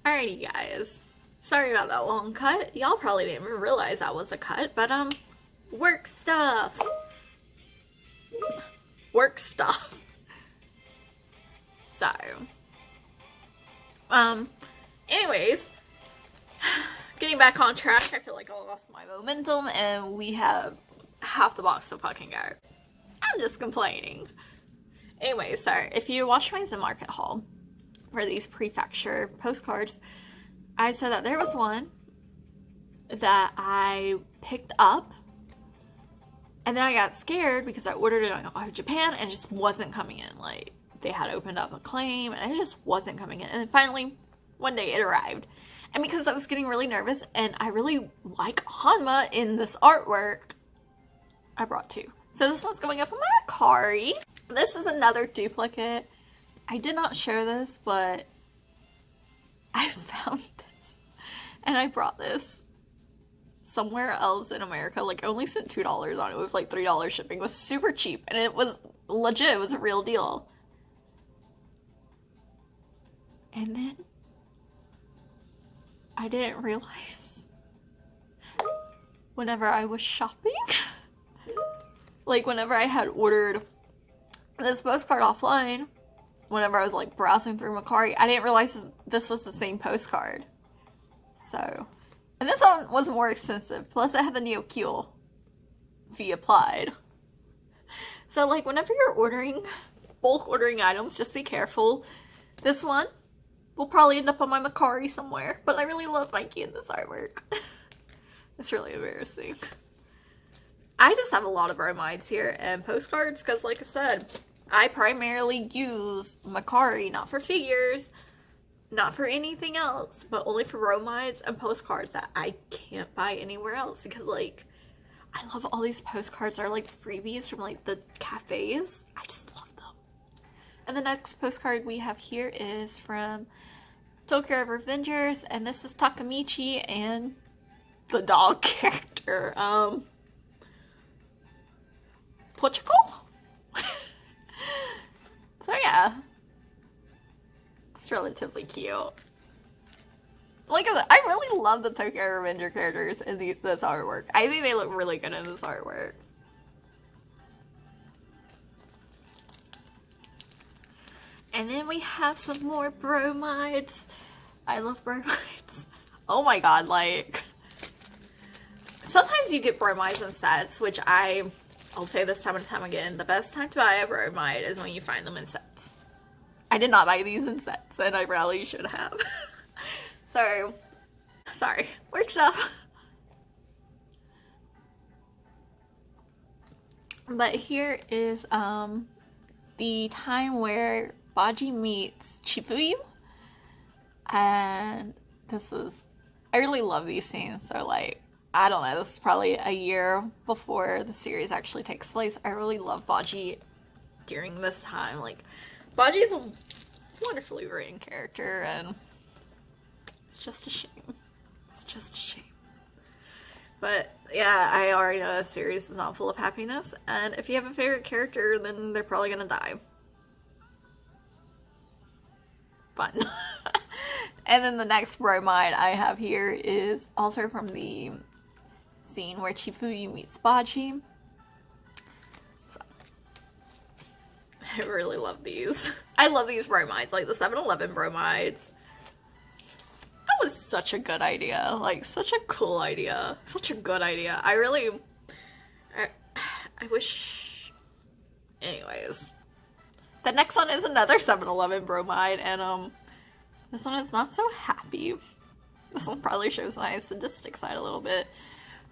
Alrighty guys, sorry about that long cut. Y'all probably didn't even realize that was a cut, but work stuff. Work stuff. So, anyways, getting back on track, I feel like I lost my momentum and we have half the box to fucking go. I'm just complaining. Anyway, so if you watched my Zen Market haul for these prefecture postcards, I said that there was one that I picked up and then I got scared because I ordered it on Japan and it just wasn't coming in. Like, they had opened up a claim and it just wasn't coming in. And then finally, one day it arrived. And because I was getting really nervous and I really like Hanma in this artwork, I brought two. So this one's going up on my Akari. This is another duplicate. I did not show this, but I found this. And I brought this somewhere else in America. Like, I only spent $2 on it. It was like $3 shipping. It was super cheap. And it was legit. It was a real deal. And then I didn't realize whenever I was shopping, like whenever I had ordered this postcard offline, whenever I was like browsing through Mercari, I didn't realize this was the same postcard. So, and this one was more expensive. Plus it had the Neokyo fee applied. So like whenever you're ordering, bulk ordering items, just be careful. This one will probably end up on my Mercari somewhere, but I really love Mikey in this artwork. It's really embarrassing. I just have a lot of bromides here and postcards because, like I said, I primarily use Mercari, not for figures, not for anything else, but only for bromides and postcards that I can't buy anywhere else because, like, I love all these postcards that are like freebies from like the cafes. I just love them. And the next postcard we have here is from Tokyo Avengers, and this is Takamichi and the dog character, Portugal? So yeah, it's relatively cute. Like I said, I really love the Tokyo Avenger characters in this artwork. I think they look really good in this artwork. And then we have some more bromides. I love bromides. Oh my god, like, sometimes you get bromides in sets, which I'll say this time and time again, the best time to buy a bromide is when you find them in sets. I did not buy these in sets, and I probably should have. So, sorry. Works up. But here is the time where Baji meets Chifuyu, and this is, I really love these scenes. So like, I don't know, this is probably a year before the series actually takes place. I really love Baji during this time. Like, Baji is a wonderfully written character, and it's just a shame. It's just a shame. But yeah, I already know this series is not full of happiness, and if you have a favorite character, then they're probably gonna die. Fun. And then the next bromide I have here is also from the scene where Chifuyu meets Baji. So, I really love these. I love these bromides, like the 7-Eleven bromides. That was such a good idea. Like, such a cool idea. Such a good idea. I wish... Anyways. The next one is another 7-Eleven bromide, and this one is not so happy. This one probably shows my sadistic side a little bit,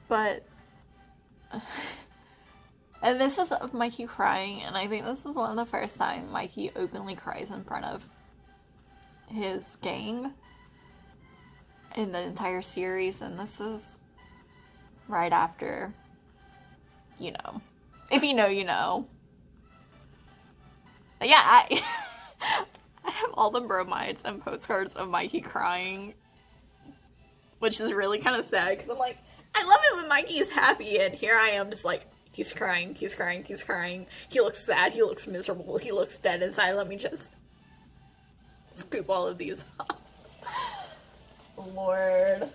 but and this is of Mikey crying, and I think this is one of the first times Mikey openly cries in front of his gang in the entire series, and this is right after, you know. If you know, you know. But yeah, I have all the bromides and postcards of Mikey crying, which is really kind of sad, because I'm like, I love it when Mikey is happy, and here I am just like, he's crying, he's crying, he's crying, he looks sad, he looks miserable, he looks dead inside. Let me just scoop all of these up. Lord.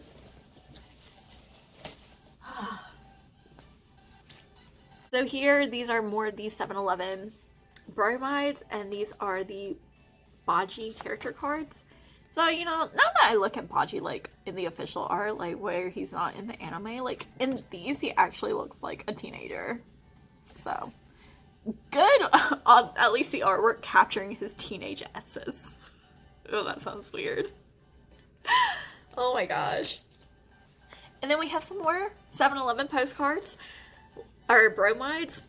So here, these are more of the 7-Eleven bromides, and these are the Baji character cards. So, you know, now that I look at Baji, like, in the official art, like, where he's not in the anime, like, in these, he actually looks like a teenager. So, good on at least the artwork capturing his teenage essence. Oh, that sounds weird. Oh my gosh. And then we have some more 7-Eleven postcards, or bromides.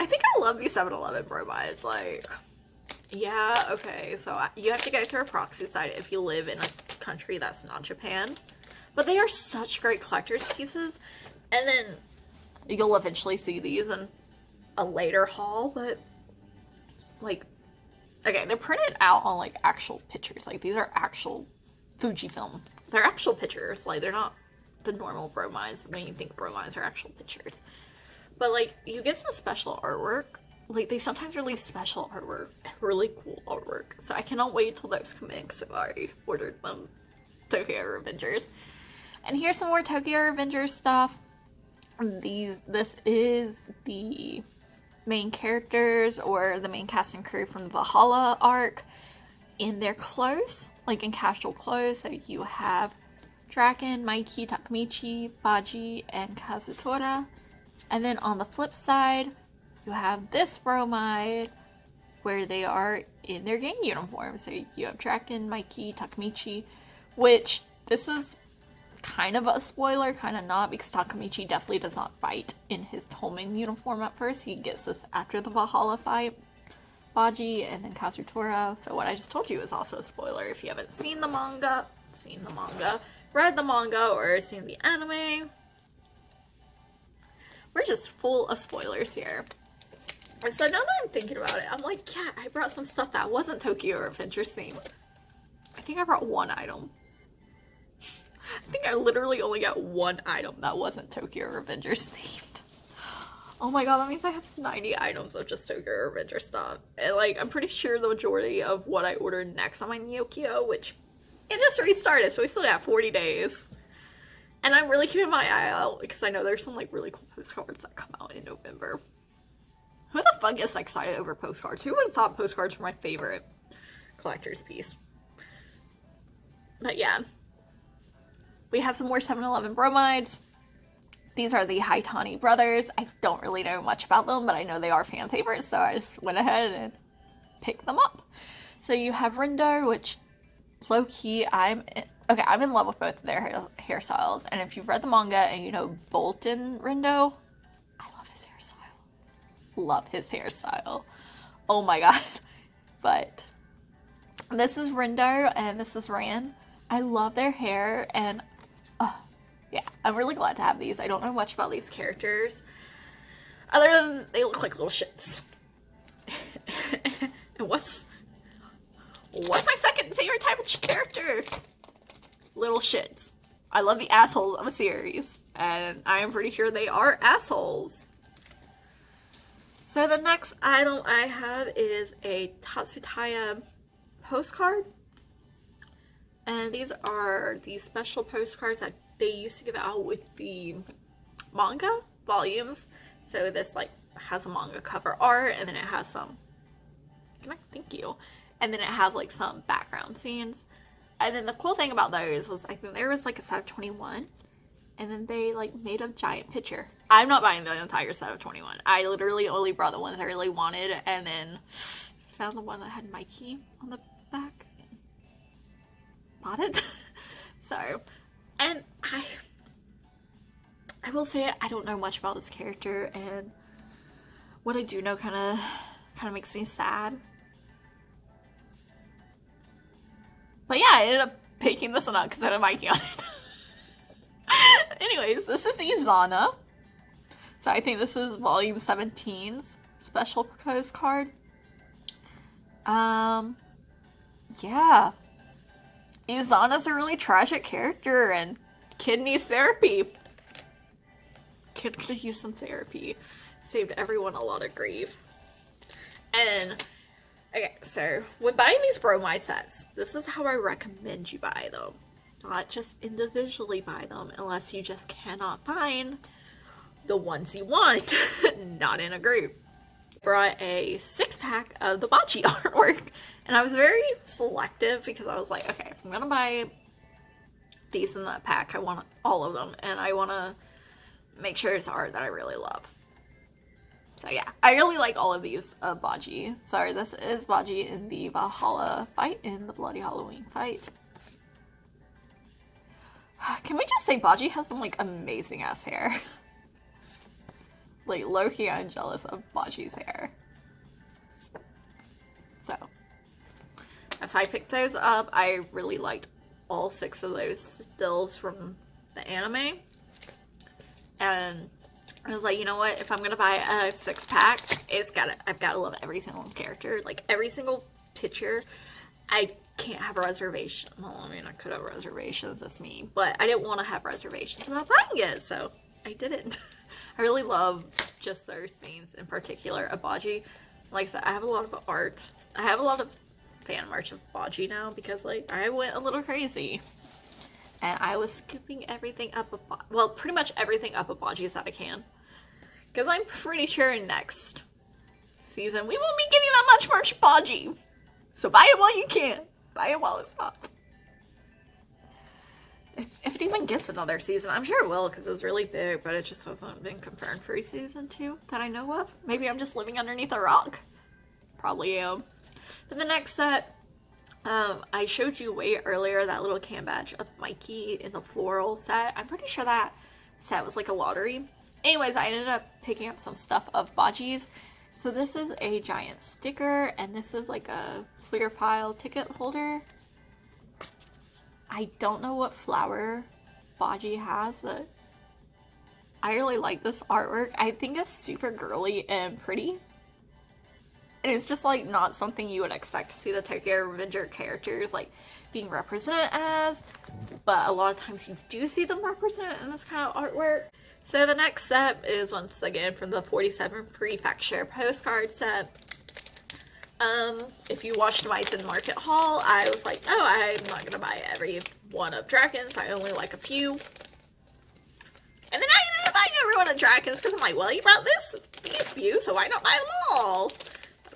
I think I love these 7-Eleven bromides, like... Yeah, okay, so you have to go through a proxy site if you live in a country that's not Japan. But they are such great collector's pieces. And then you'll eventually see these in a later haul, but like, okay, they're printed out on like actual pictures. Like, these are actual Fujifilm. They're actual pictures. Like, they're not the normal bromides when you think bromides are actual pictures. But like, you get some special artwork. Like, they sometimes release special artwork, really cool artwork. So I cannot wait till those come in, because I already ordered them. Tokyo Revengers. And here's some more Tokyo Revengers stuff. This is the main characters, or the main cast and crew from the Valhalla arc, in their clothes, like in casual clothes. So you have Draken, Maiki, Takamichi, Baji, and Kazutora. And then on the flip side, you have this bromide where they are in their gang uniform. So you have Draken, Maiki, Takamichi, which this is kind of a spoiler, kind of not, because Takamichi definitely does not fight in his Tolman uniform at first. He gets this after the Valhalla fight. Baji and then Kazutora. So what I just told you is also a spoiler if you haven't seen the manga, read the manga, or seen the anime. We're just full of spoilers here. And so now that I'm thinking about it, I'm like, yeah, I brought some stuff that wasn't Tokyo Revengers themed. I think I brought one item. I think I literally only got one item that wasn't Tokyo Revengers themed. Oh my god, that means I have 90 items of just Tokyo Revengers stuff. And like, I'm pretty sure the majority of what I ordered next on my Neokyo, which it just restarted, so we still got 40 days. And I'm really keeping my eye out, because I know there's some like really cool postcards that come out in November. Who the fuck gets excited over postcards? Who would have thought postcards were my favorite collector's piece? But yeah. We have some more 7-Eleven bromides. These are the Haitani brothers. I don't really know much about them, but I know they are fan favorites, so I just went ahead and picked them up. So you have Rindo, which low-key, I'm in love with both of their hairstyles. And if you've read the manga and you know Bolton Rindo, love his hairstyle. Oh my god. But this is Rindo and this is Ran. I love their hair, and yeah, I'm really glad to have these. I don't know much about these characters other than they look like little shits. And what's my second favorite type of character? Little shits. I love the assholes of a series, and I am pretty sure they are assholes. So the next item I have is a Tatsutaya Postcard. And these are the special postcards that they used to give out with the manga volumes. So this like has a manga cover art, and then it has some, thank you. And then it has like some background scenes. And then the cool thing about those was, I think there was like a set of 21. And then they like made a giant picture. I'm not buying the entire set of 21. I literally only brought the ones I really wanted, and then found the one that had Mikey on the back. Bought it. So, and I will say I don't know much about this character, and what I do know kind of makes me sad. But yeah, I ended up picking this one up because I had Mikey on it. Anyways, this is Izana. So I think this is volume 17's special postcard. Yeah. Izana's a really tragic character, and kid needs therapy. Kid could use some therapy. Saved everyone a lot of grief. And, okay, so when buying these bromide sets, this is how I recommend you buy them. not just individually buy them unless you just cannot find the ones you want, not in a group. Brought a 6-pack of the bocce artwork, and I was very selective because I was like, okay, if I'm gonna buy these in that pack, I want all of them, and I want to make sure it's art that I really love. So yeah, I really like all of these bocce. Sorry, this is bocce in the Valhalla fight, in the Bloody Halloween fight. Can we just say bocce has some like amazing ass hair? Like, low-key, I'm jealous of bocce's hair. So, that's why I picked those up. I really liked all 6 of those stills from the anime. And I was like, you know what? If I'm gonna buy a 6-pack, I've gotta love every single character. Like, every single picture. I can't have a reservation. Well, I mean, I could have reservations, that's me. But I didn't want to have reservations about buying it, so I didn't. I really love just those scenes in particular of bocce. Like I said, I have a lot of art. I have a lot of fan merch of bocce now because, like, I went a little crazy. And I was scooping everything up, well, pretty much everything up of bocce that I can. Because I'm pretty sure next season we won't be getting that much merch bocce. So buy it while you can. Buy it while it's hot. If it even gets another season, I'm sure it will because it was really big, but it just hasn't been confirmed for a season 2 that I know of. Maybe I'm just living underneath a rock. Probably am. Then the next set, I showed you way earlier that little cam badge of Mikey in the floral set. I'm pretty sure that set was like a lottery. Anyways, I ended up picking up some stuff of bocce's. So this is a giant sticker, and this is like a clear file ticket holder. I don't know what flower bocce has, but I really like this artwork. I think it's super girly and pretty. And it's just like not something you would expect to see the Tokyo Revenger characters like being represented as, but a lot of times you do see them represented in this kind of artwork. So the next set is once again from the 47 Prefecture postcard set. If you watched Mice in Market Hall, I was like, oh, I'm not gonna buy every one of Dragons. I only like a few. And then I ended up buying every one of Dragons because I'm like, well, you brought these few, so why not buy them all?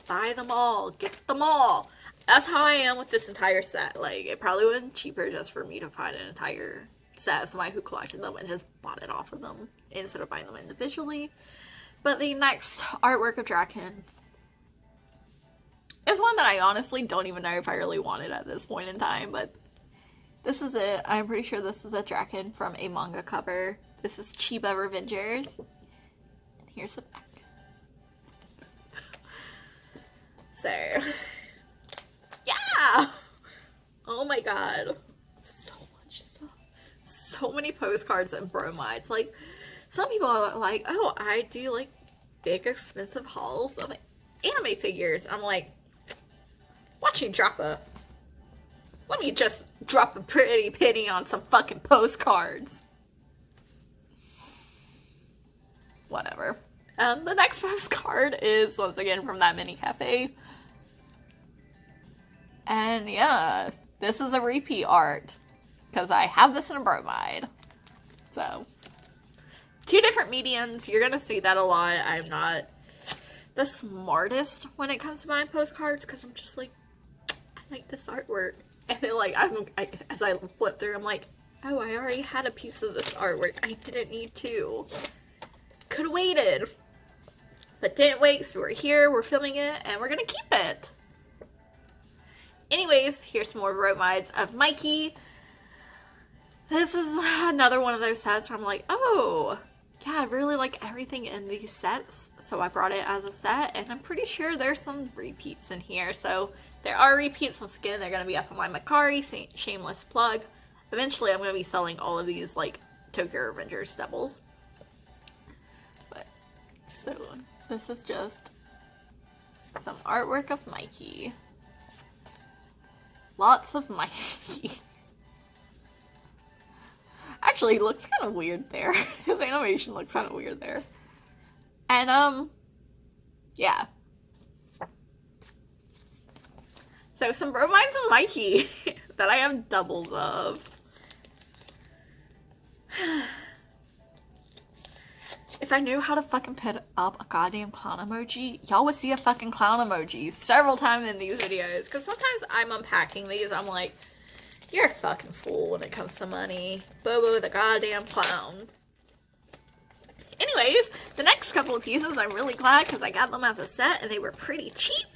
Buy them all. Get them all. That's how I am with this entire set. Like, it probably would have been cheaper just for me to find an entire set of somebody who collected them and just bought it off of them instead of buying them individually. But the next artwork of Draken is one that I honestly don't even know if I really wanted at this point in time, but this is it. I'm pretty sure this is a Draken from a manga cover. This is Chiba Avengers. And here's the back. So, yeah! Oh my god. So much stuff. So many postcards and bromides. Like, some people are like, oh, I do like big expensive hauls of anime figures. I'm like, watch you drop a... Let me just drop a pretty penny on some fucking postcards. Whatever. The next postcard is, once again, from that mini cafe. And yeah, this is a repeat art. Because I have this in a bromide. So, 2 different mediums. You're going to see that a lot. I'm not the smartest when it comes to buying postcards. Because I'm just like, I like this artwork. And then like, as I flip through, I'm like, oh, I already had a piece of this artwork. I didn't need to. Could have waited. But didn't wait, so we're here, we're filming it, and we're gonna keep it. Anyways, here's some more bromides of Mikey. This is another one of those sets where I'm like, oh, yeah, I really like everything in these sets. So I brought it as a set, and I'm pretty sure there's some repeats in here. So there are repeats. Once again, they're gonna be up on my Macari, shameless plug. Eventually, I'm gonna be selling all of these, like, Tokyo Avengers stubbles. But, so... this is just some artwork of Mikey. Lots of Mikey. Actually, he looks kind of weird there. His animation looks kind of weird there. And, yeah. So, some bromides of Mikey that I have doubles of. If I knew how to fucking put up a goddamn clown emoji, y'all would see a fucking clown emoji several times in these videos. Because sometimes I'm unpacking these, I'm like, you're a fucking fool when it comes to money. Bobo the goddamn clown. Anyways, the next couple of pieces, I'm really glad because I got them as a set and they were pretty cheap.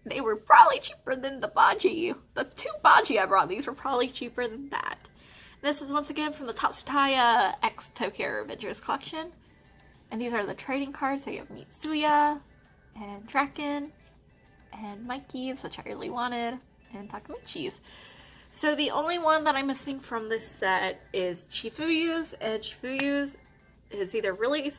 They were probably cheaper than the Baji. The 2 Baji I brought, these were probably cheaper than that. This is once again from the Tatsutaya X Tokyo Avengers collection. And these are the trading cards. So you have Mitsuya, and Draken, and Mikey's, which I really wanted, and Takamichi's. So the only one that I'm missing from this set is Chifuyu's, and Chifuyu's is either really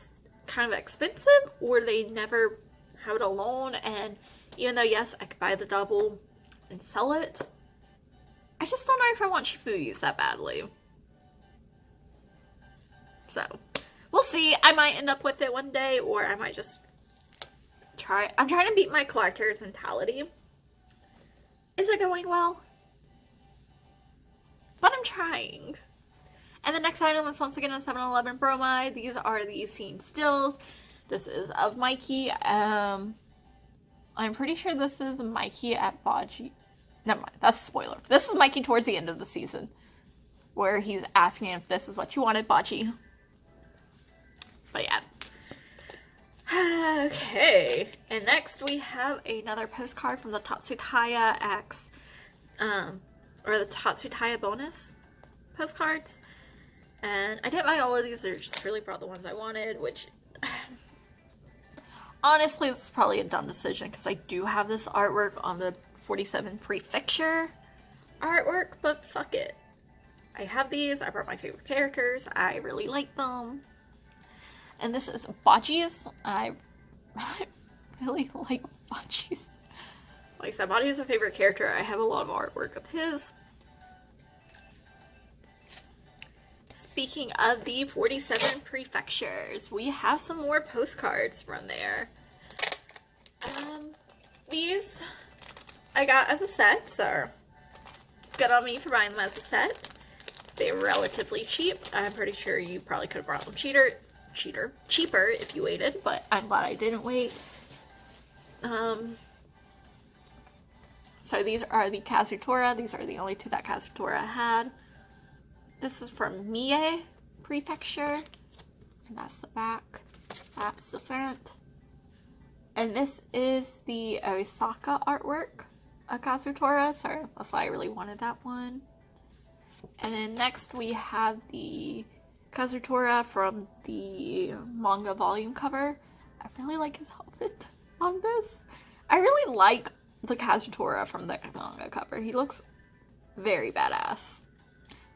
kind of expensive or they never have it alone. And even though, yes, I could buy the double and sell it, I just don't know if I want Chifuyu's that badly. So, we'll see. I might end up with it one day, or I might just try. I'm trying to beat my collector's mentality. Is it going well? But I'm trying. And the next item is once again a 7-Eleven bromide. These are the scene stills. This is of Mikey. I'm pretty sure this is Mikey at Baji. Never mind, that's a spoiler. This is Mikey towards the end of the season, where he's asking if this is what you wanted, Baji. But yeah. Okay, and next we have another postcard from the Tatsutaya X, or the Tatsutaya bonus postcards. And I didn't buy all of these, I just really brought the ones I wanted, which honestly, this is probably a dumb decision because I do have this artwork on the 47 Prefecture artwork, but fuck it. I have these, I brought my favorite characters, I really like them. And this is Baji's. I really like Baji's. Like I said, Baji is a favorite character. I have a lot of artwork of his. Speaking of the 47 Prefectures, we have some more postcards from there. These I got as a set, so good on me for buying them as a set. They were relatively cheap. I'm pretty sure you probably could have brought them cheaper if you waited, but I'm glad I didn't wait. So these are the Kazutora. These are the only 2 that Kazutora had. This is from Mie Prefecture, and that's the back. That's the front. And this is the Osaka artwork of Kazutora, so that's why I really wanted that one. And then next we have the Kazutora from the manga volume cover. I really like his outfit on this. I really like the Kazutora from the manga cover. He looks very badass.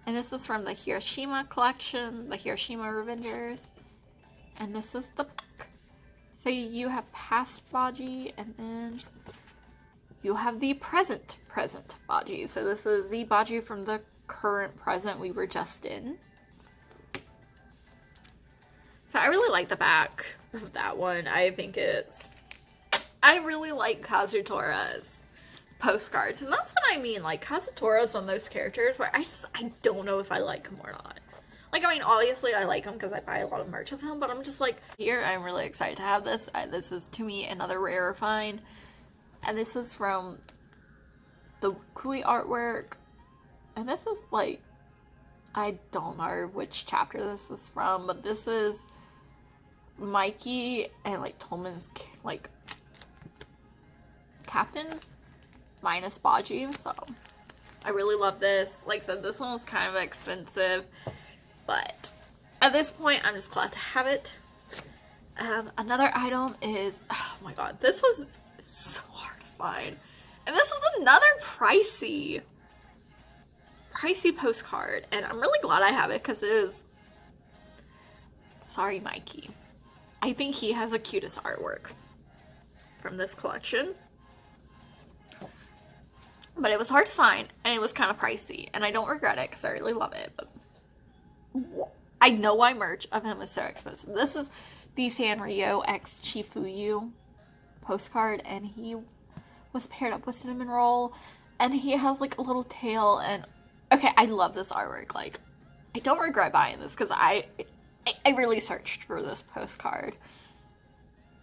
And this is from the Hiroshima collection, the Hiroshima Avengers. And this is the back. So you have past Baji, and then you have the present Baji. So this is the Baji from the current present we were just in. So I really like the back of that one. I really like Kazutora's postcards, and that's what I mean. Like, Kazutora's one of those characters where I don't know if I like him or not. Like, I mean, obviously I like him because I buy a lot of merch of him, but I'm just like, here, I'm really excited to have this. This is, to me, another rare find. And this is from the Kui artwork. And this is, like, I don't know which chapter this is from, but this is Mikey and, like, Tolman's, like, captains minus Baji, so I really love this. Like I said, this one was kind of expensive, but at this point I'm just glad to have it. Another item is, oh my god, this was so hard to find, and this was another pricey postcard, and I'm really glad I have it because it is, sorry Mikey, I think he has the cutest artwork from this collection. But it was hard to find, and it was kind of pricey, and I don't regret it because I really love it, but I know why merch of him is so expensive. This is the Sanrio X Chifuyu postcard, and he was paired up with Cinnamon Roll, and he has like a little tail, and okay, I love this artwork. Like, I don't regret buying this because I really searched for this postcard.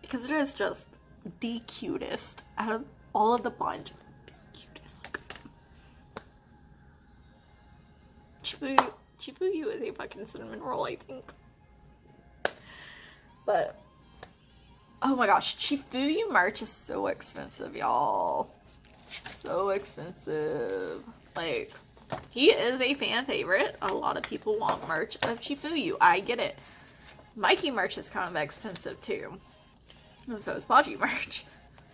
Because it is just the cutest out of all of the bunch. The cutest. Chifuyu is a fucking cinnamon roll, I think. But, oh my gosh, Chifuyu merch is so expensive, y'all. So expensive. Like, he is a fan favorite. A lot of people want merch of Chifuyu. I get it. Mikey merch is kind of expensive too. And so is Baji merch.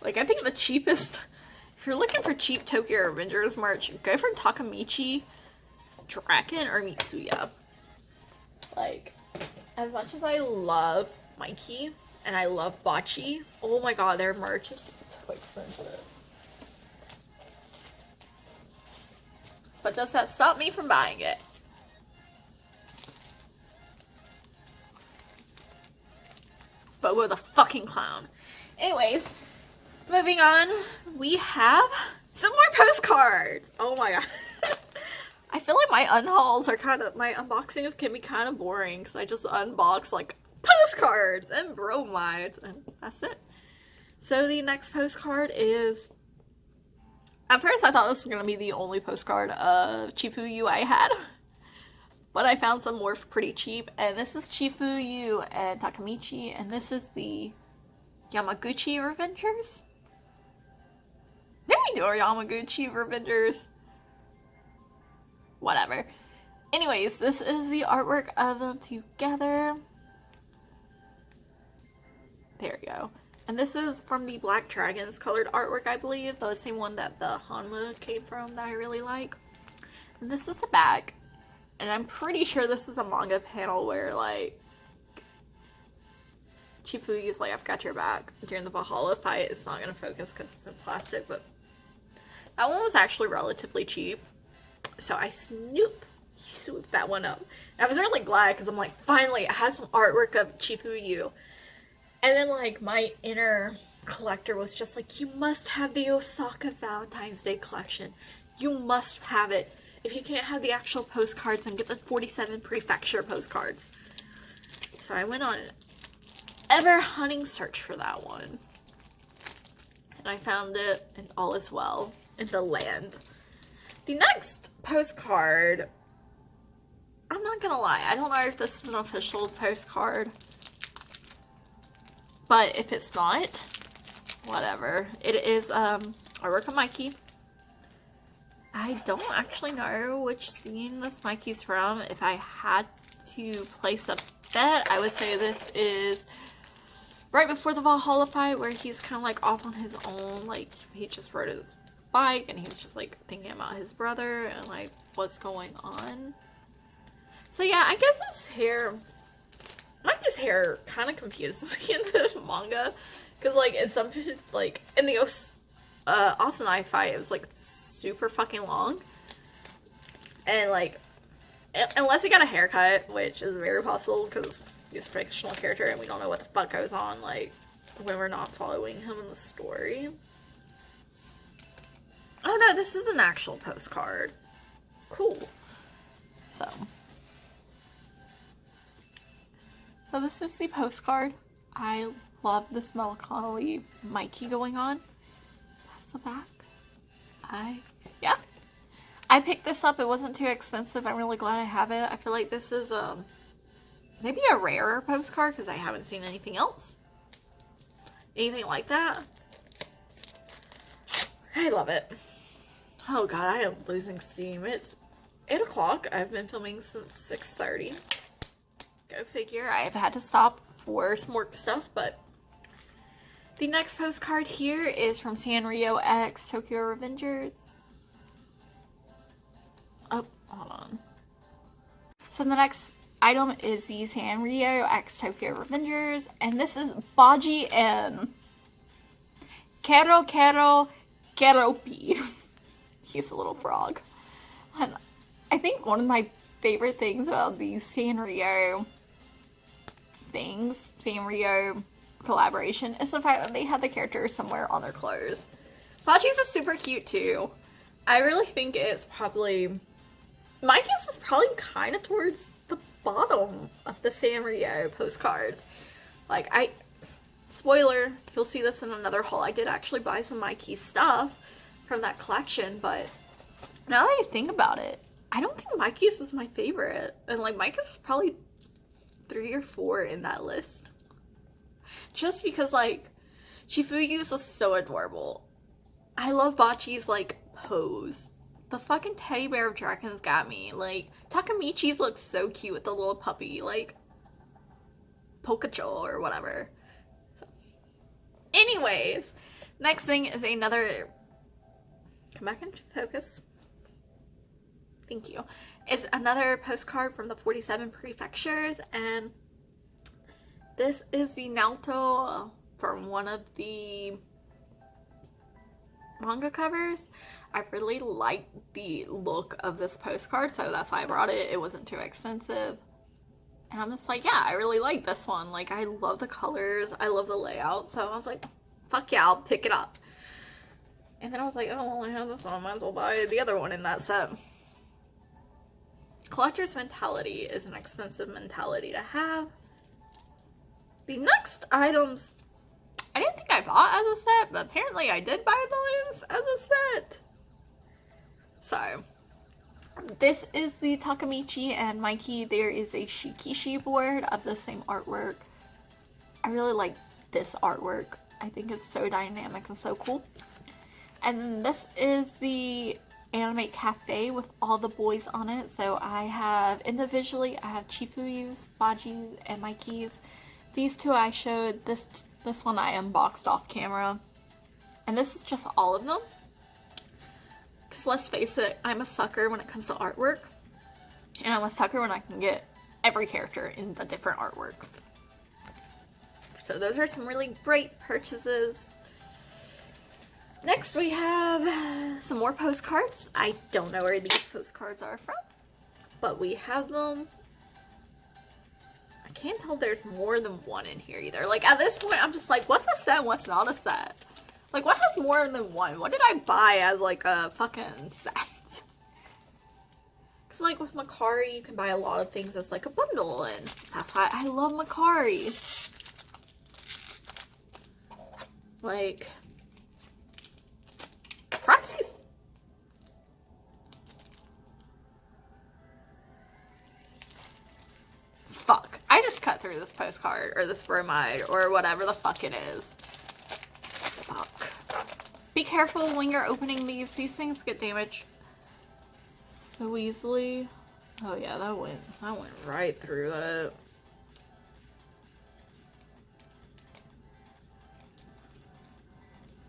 Like, I think the cheapest, if you're looking for cheap Tokyo Avengers merch, go for Takamichi, Draken, or Mitsuya. Like, as much as I love Mikey and I love Bachi, oh my god, their merch is so expensive. But does that stop me from buying it? But with a fucking clown. Anyways, moving on, we have some more postcards. Oh my god. I feel like my unhauls are my unboxings can be kind of boring because I just unbox like postcards and bromides and that's it. So the next postcard is, at first I thought this was going to be the only postcard of Chifuyu I had. But I found some more pretty cheap, and this is Chifuyu and Takamichi, and this is the Yamaguchi Avengers. Did we do our Yamaguchi Avengers? Whatever. Anyways, this is the artwork of them together. There we go. And this is from the Black Dragons colored artwork, I believe. The same one that the Hanma came from that I really like. And this is the back. And I'm pretty sure this is a manga panel where, like, Chifuyu's like, I've got your back. During the Valhalla fight, it's not going to focus because it's in plastic, but that one was actually relatively cheap. So I swooped that one up. And I was really glad because I'm like, finally, I had some artwork of Chifuyu. And then, like, my inner collector was just like, you must have the Osaka Valentine's Day collection. You must have it. If you can't have the actual postcards, then get the 47 prefecture postcards. So I went on an ever-hunting search for that one. And I found it, and all is well in the land. The next postcard, I'm not gonna lie, I don't know if this is an official postcard. But if it's not, whatever. It is artwork of Mikey. I don't actually know which scene this Mikey's from. If I had to place a bet, I would say this is right before the Valhalla fight where he's kind of like off on his own. Like, he just rode his bike and he was just like thinking about his brother and like what's going on. So yeah, I guess his hair, Mikey's hair kind of confuses me in the manga. Because like in some, like in the Asanai fight, it was like super fucking long, and like unless he got a haircut, which is very possible because he's a fictional character and we don't know what the fuck goes on like when we're not following him in the story. Oh no, this is an actual postcard. Cool. So this is the postcard. I love this melancholy Mikey going on. That's the back. Yeah. I picked this up. It wasn't too expensive. I'm really glad I have it. I feel like this is maybe a rarer postcard because I haven't seen anything else. Anything like that. I love it. Oh god, I am losing steam. It's 8 o'clock. I've been filming since 6:30. Go figure. I've had to stop for some work stuff, but the next postcard here is from Sanrio X Tokyo Avengers. Oh, hold on. So the next item is the Sanrio X Tokyo Avengers, and this is Baji and Keropi. He's a little frog. And I think one of my favorite things about these Sanrio collaboration is the fact that they had the characters somewhere on their clothes. Bachi's is super cute too. I really think it's probably my guess is probably kind of towards the bottom of the Sanrio postcards. Like, spoiler, you'll see this in another haul. I did actually buy some Mikey stuff from that collection, but now that I think about it, I don't think Mikey's is my favorite. And like, Mikey's is probably 3 or 4 in that list. Just because like, Chifuyu's is so adorable. I love Bachi's like, pose. The fucking teddy bear of dragons got me. Like, Takamichi's looks so cute with the little puppy, like, Pokacho or whatever. So. Anyways, next thing is another, come back into focus. Thank you. It's another postcard from the 47 prefectures, and this is the Naoto from one of the manga covers. I really like the look of this postcard, so that's why I brought it. It wasn't too expensive. And I'm just like, yeah, I really like this one. Like, I love the colors. I love the layout. So I was like, fuck yeah, I'll pick it up. And then I was like, oh, well, I have this one. I might as well buy the other one in that set. Collector's mentality is an expensive mentality to have. The next items, I didn't think I bought as a set, but apparently I did buy those as a set. So, this is the Takamichi and Mikey. There is a Shikishi board of the same artwork. I really like this artwork. I think it's so dynamic and so cool. And then this is the Anime Cafe with all the boys on it. So I have, individually, I have Chifuyu's, Baji's, and Mikey's. These two I showed. This one I unboxed off camera. And this is just all of them. Because let's face it, I'm a sucker when it comes to artwork. And I'm a sucker when I can get every character in the different artwork. So those are some really great purchases. Next we have some more postcards. I don't know where these postcards are from, but we have them. I can't tell if there's more than one in here either. Like, at this point, I'm just like, what's a set and what's not a set? Like, what has more than one? What did I buy as, like, a fucking set? Because, like, with Makari, you can buy a lot of things as, like, a bundle, and that's why I love Makari. Like, prices. Fuck. I just cut through this postcard, or this bromide, or whatever the fuck it is. Fuck. Be careful when you're opening these. These things get damaged so easily. Oh yeah, that went right through that.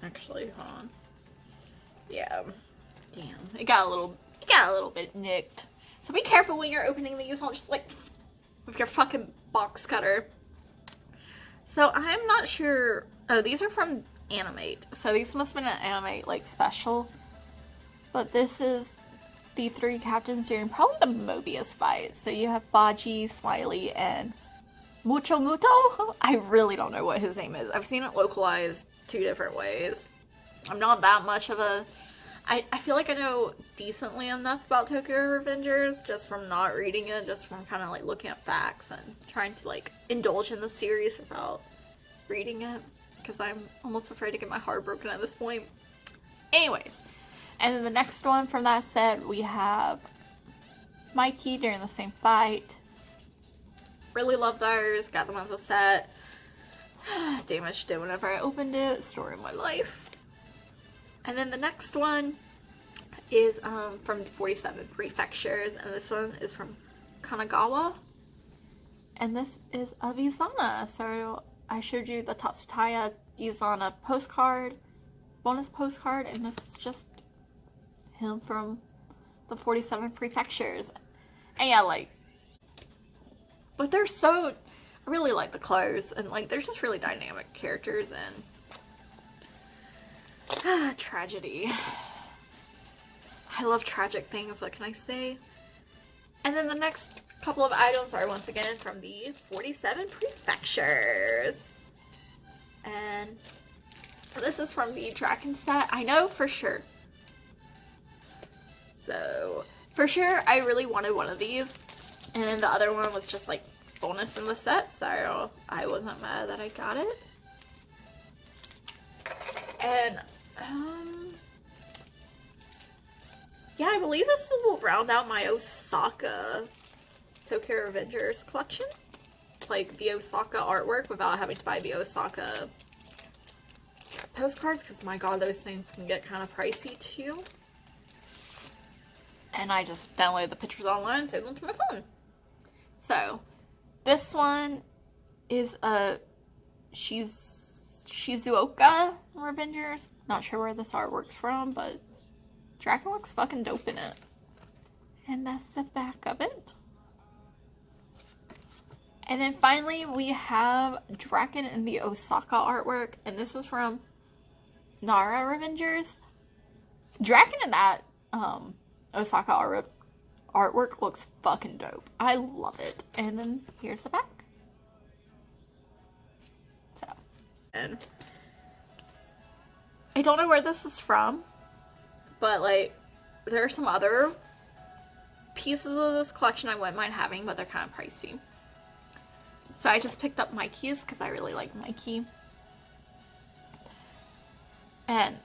Actually, hold on. Yeah. Damn. It got a little bit nicked. So be careful when you're opening these. I'll just like with your fucking box cutter. So I'm not sure. Oh, these are from Animate. So these must have been an Animate like special. But this is the 3 captains during probably the Mobius fight. So you have Baji, Smiley, and Mucho Muto? I really don't know what his name is. I've seen it localized 2 different ways. I'm not that much of a... I feel like I know decently enough about Tokyo Avengers just from not reading it, just from kind of like looking at facts and trying to like indulge in the series without reading it, because I'm almost afraid to get my heart broken at this point. Anyways, and then the next one from that set, we have Mikey during the same fight. Really love those. Got them as a set. Damaged it whenever I opened it. Story of my life. And then the next one is from 47 Prefectures, and this one is from Kanagawa. And this is of Izana. So I showed you the Tatsutaya Izana postcard, bonus postcard, and this is just him from the 47 Prefectures. And yeah, like, but they're so, I really like the colors, and like, they're just really dynamic characters, and tragedy. I love tragic things, what can I say? And then the next couple of items are once again from the 47 Prefectures. And this is from the Dragon set. I know for sure. So, For sure, I really wanted one of these, and the other one was just like bonus in the set, so I wasn't mad that I got it. And yeah, I believe this will round out my Osaka Tokyo Avengers collection. Like the Osaka artwork without having to buy the Osaka postcards, because my god, those things can get kind of pricey too. And I just downloaded the pictures online and saved them to my phone. So, this one is a Shizuoka Avengers. Not sure where this artwork's from, but Draken looks fucking dope in it. And that's the back of it. And then finally we have Draken in the Osaka artwork, and this is from Nara Avengers. Draken in that Osaka artwork looks fucking dope. I love it. And then here's the back. So, and I don't know where this is from, but like there are some other pieces of this collection I wouldn't mind having, but they're kind of pricey. So I just picked up Mikey's because I really like Mikey. And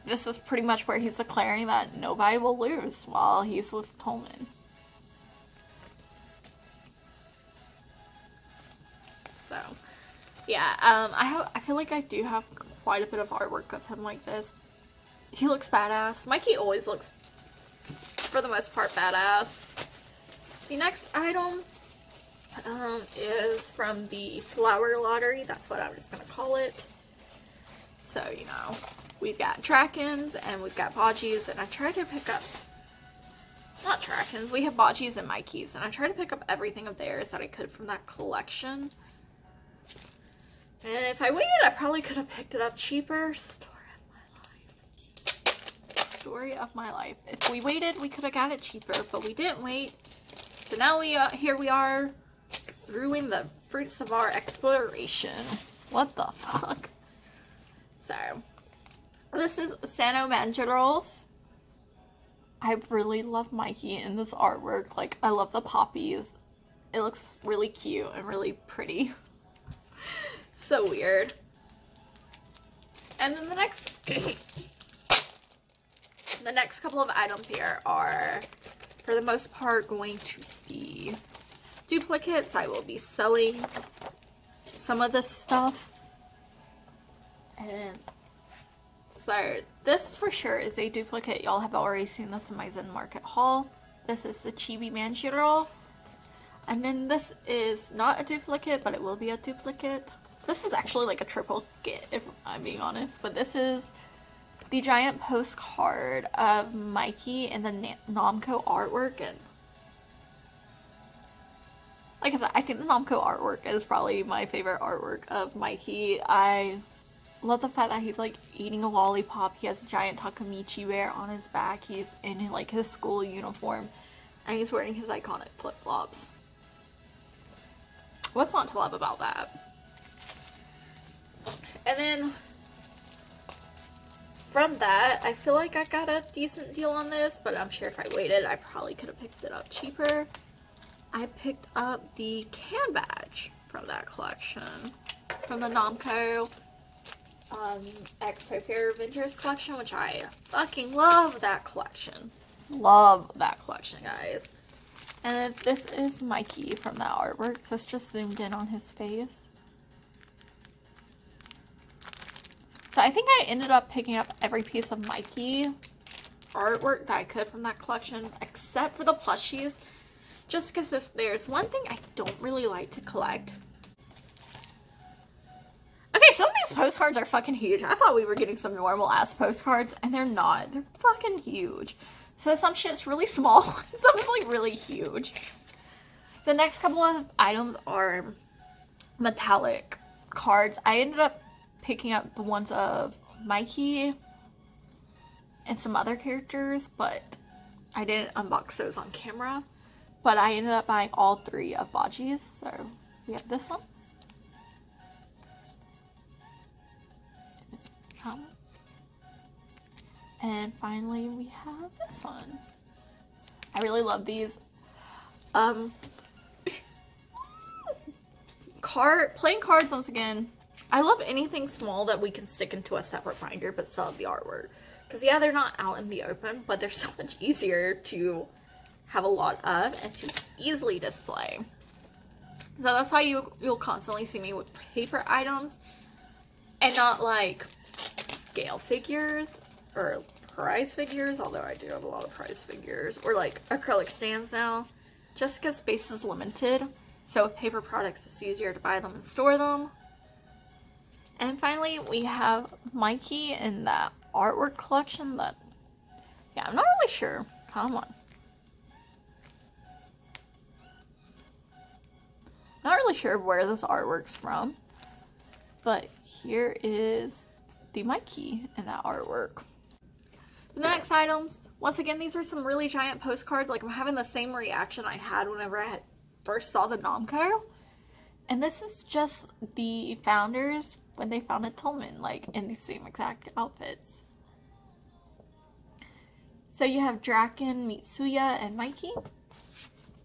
this is pretty much where he's declaring that nobody will lose while he's with Tolman. So, yeah, I feel like I do have quite a bit of artwork of him like this. He looks badass. Mikey always looks, for the most part, badass. The next item is from the Flower Lottery. That's what I'm just gonna call it. So, you know, we've got Drakens and we've got Bajis, and I tried to pick up, not Drakens, we have Bajis and Mikeys, and I tried to pick up everything of theirs that I could from that collection. And if I waited, I probably could have picked it up cheaper. Story of my life. If we waited, we could have got it cheaper, but we didn't wait. So now here we are, ruining the fruits of our exploration. What the fuck? So, this is Sano Manjirolls. I really love Mikey in this artwork. Like, I love the poppies. It looks really cute and really pretty. So weird. And then the next couple of items here are, for the most part, going to be duplicates. I will be selling some of this stuff. And so this for sure is a duplicate. Y'all have already seen this in my Zen Market haul. This is the Chibi Manjiro. And then this is not a duplicate, but it will be a duplicate. This is actually like a triple get, if I'm being honest. But this is the giant postcard of Mikey in the Namco artwork. And like I said, I think the Namco artwork is probably my favorite artwork of Mikey. I love the fact that he's like eating a lollipop. He has a giant Takamichi wear on his back. He's in like his school uniform, and he's wearing his iconic flip-flops. What's not to love about that? And then from that, I feel like I got a decent deal on this, but I'm sure if I waited, I probably could have picked it up cheaper. I picked up the can badge from that collection, from the Namco X Tokyo Avengers collection, which I fucking love that collection. Love that collection, guys. And this is Mikey from that artwork, so it's just zoomed in on his face. So I think I ended up picking up every piece of Mikey artwork that I could from that collection, except for the plushies. Just because if there's one thing I don't really like to collect. Okay, some of these postcards are fucking huge. I thought we were getting some normal ass postcards, and they're not. They're fucking huge. So some shit's really small, some's like really huge. The next couple of items are metallic cards. I ended up picking up the ones of Mikey and some other characters, but I didn't unbox those on camera. But I ended up buying all three of Baji's. So we have this one. And finally we have this one. I really love these. Playing cards once again. I love anything small that we can stick into a separate binder but still have the artwork. Because yeah, they're not out in the open, but they're so much easier to have a lot of and to easily display. So that's why you'll constantly see me with paper items and not like scale figures or prize figures, although I do have a lot of prize figures, or like acrylic stands now, just because space is limited. So with paper products, it's easier to buy them and store them. And finally, we have Mikey in that artwork collection that, yeah, I'm not really sure. Come on. Not really sure where this artwork's from, but here is the Mikey in that artwork. The next items, once again, these are some really giant postcards. Like, I'm having the same reaction I had whenever I first saw the Namco. And this is just the founders when they founded Tolman, like in the same exact outfits. So you have Draken, Mitsuya, and Mikey.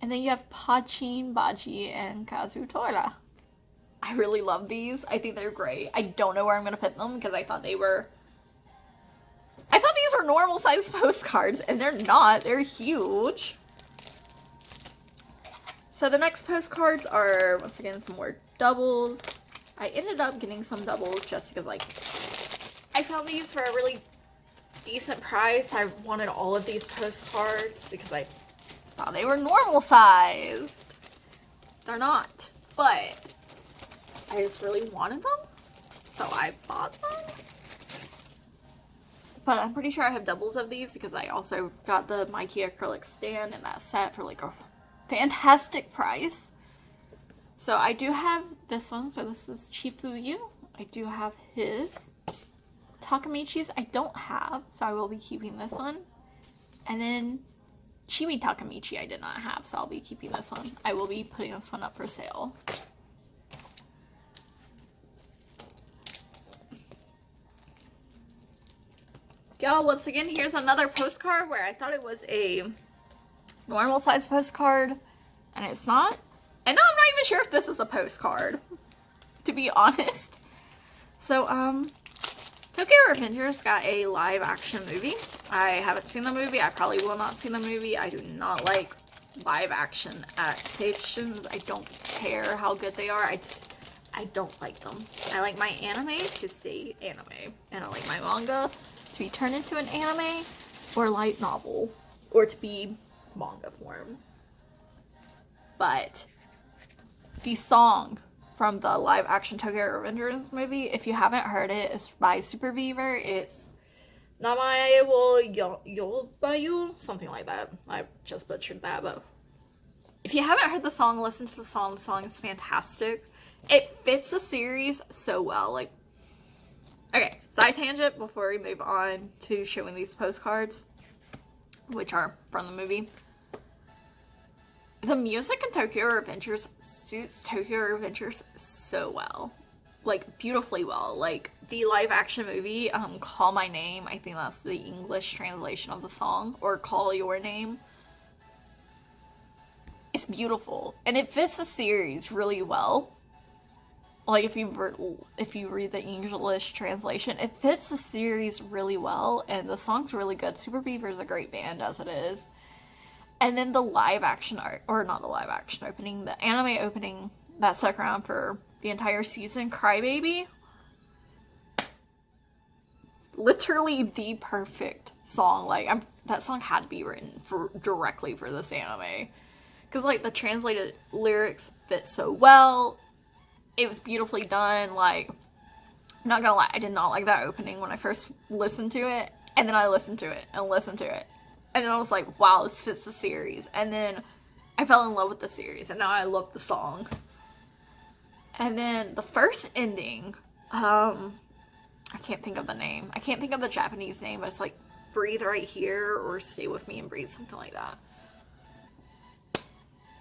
And then you have Pachin, Baji, and Kazutora. I really love these. I think they're great. I don't know where I'm going to put them because I thought these were normal sized postcards, and they're not. They're huge. So the next postcards are, once again, some more doubles. I ended up getting some doubles just because, like, I found these for a really decent price. I wanted all of these postcards because I thought they were normal sized. They're not, but I just really wanted them, so I bought them. But I'm pretty sure I have doubles of these because I also got the Mikey acrylic stand in that set for like a fantastic price. So I do have this one. So this is Chifuyu. I do have his. Takamichi's I don't have, so I will be keeping this one. And then Chibi Takamichi I did not have, so I'll be keeping this one. I will be putting this one up for sale. Y'all, once again, here's another postcard where I thought it was a normal size postcard, and it's not. And now I'm not even sure if this is a postcard, to be honest. So, Tokyo Avengers got a live action movie. I haven't seen the movie. I probably will not see the movie. I do not like live action adaptations. I don't care how good they are. I don't like them. I like my anime to stay anime, and I like my manga to be turned into an anime or light novel, or to be manga form. But the song from the live action Tokyo Avengers movie, if you haven't heard it, it's by Super Beaver. It's Namae wo Yobayu, something like that. I just butchered that, but if you haven't heard the song, listen to the song. The song is fantastic. It fits the series so well. Like, okay, side tangent before we move on to showing these postcards, which are from the movie. The music in Tokyo Adventures suits Tokyo Adventures so well. Like, beautifully well. Like, the live action movie, Call My Name, I think that's the English translation of the song, or Call Your Name. It's beautiful. And it fits the series really well. Like, if you read the English translation, it fits the series really well, and the song's really good. Super Beaver is a great band as it is. And then the live action art, or not the live action opening, the anime opening that stuck around for the entire season, Crybaby. Literally the perfect song. Like, that song had to be written directly for this anime. Because, like, the translated lyrics fit so well. It was beautifully done. Like, I'm not gonna lie, I did not like that opening when I first listened to it. And then I listened to it and listened to it. And then I was like, wow, this fits the series. And then I fell in love with the series. And now I love the song. And then the first ending, I can't think of the name. I can't think of the Japanese name, but it's like Breathe Right Here or Stay With Me and Breathe, something like that.